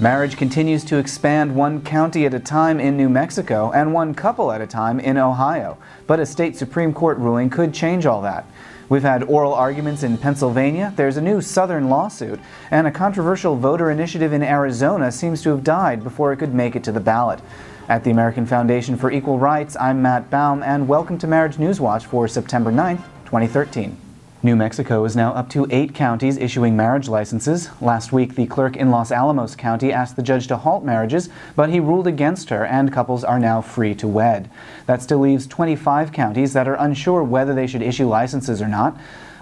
Marriage continues to expand one county at a time in New Mexico and one couple at a time in Ohio. But a state Supreme Court ruling could change all that. We've had oral arguments in Pennsylvania, there's a new southern lawsuit, and a controversial voter initiative in Arizona seems to have died before it could make it to the ballot. At the American Foundation for Equal Rights, I'm Matt Baum, and welcome to Marriage News Watch for September 9th, 2013. New Mexico is now up to 8 counties issuing marriage licenses. Last week, the clerk in Los Alamos County asked the judge to halt marriages, but he ruled against her, and couples are now free to wed. That still leaves 25 counties that are unsure whether they should issue licenses or not.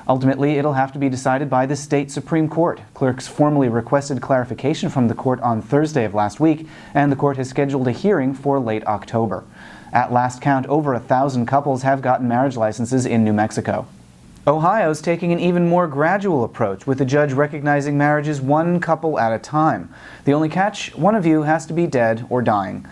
Ultimately, it'll have to be decided by the state Supreme Court. Clerks formally requested clarification from the court on Thursday of last week, and the court has scheduled a hearing for late October. At last count, over 1,000 couples have gotten marriage licenses in New Mexico. Ohio's taking an even more gradual approach, with the judge recognizing marriages one couple at a time. The only catch, one of you has to be dead or dying.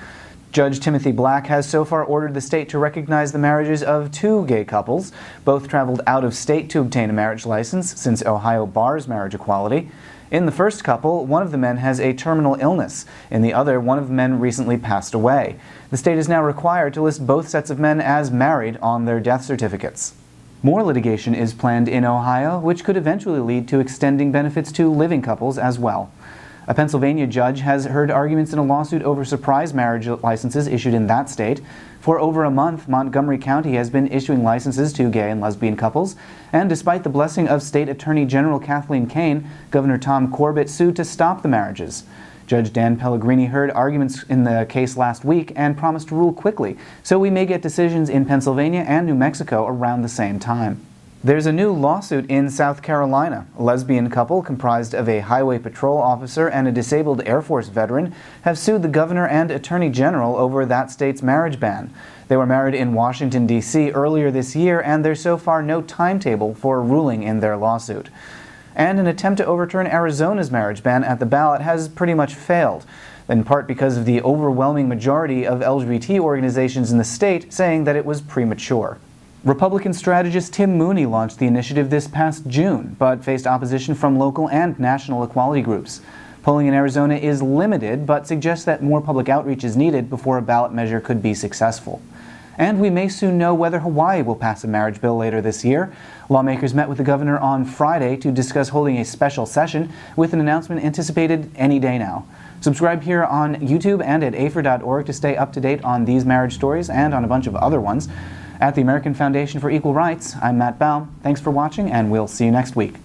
Judge Timothy Black has so far ordered the state to recognize the marriages of 2 gay couples. Both traveled out of state to obtain a marriage license, since Ohio bars marriage equality. In the first couple, one of the men has a terminal illness. In the other, one of the men recently passed away. The state is now required to list both sets of men as married on their death certificates. More litigation is planned in Ohio, which could eventually lead to extending benefits to living couples as well. A Pennsylvania judge has heard arguments in a lawsuit over surprise marriage licenses issued in that state. For over a month, Montgomery County has been issuing licenses to gay and lesbian couples, and despite the blessing of State Attorney General Kathleen Kane, Governor Tom Corbett sued to stop the marriages. Judge Dan Pellegrini heard arguments in the case last week and promised to rule quickly, so we may get decisions in Pennsylvania and New Mexico around the same time. There's a new lawsuit in South Carolina. A lesbian couple comprised of a highway patrol officer and a disabled Air Force veteran have sued the governor and attorney general over that state's marriage ban. They were married in Washington, D.C. earlier this year, and there's so far no timetable for a ruling in their lawsuit. And an attempt to overturn Arizona's marriage ban at the ballot has pretty much failed, in part because of the overwhelming majority of LGBT organizations in the state saying that it was premature. Republican strategist Tim Mooney launched the initiative this past June, but faced opposition from local and national equality groups. Polling in Arizona is limited, but suggests that more public outreach is needed before a ballot measure could be successful. And we may soon know whether Hawaii will pass a marriage bill later this year. Lawmakers met with the governor on Friday to discuss holding a special session, with an announcement anticipated any day now. Subscribe here on YouTube and at AFER.org to stay up to date on these marriage stories and on a bunch of other ones. At the American Foundation for Equal Rights, I'm Matt Baum. Thanks for watching, and we'll see you next week.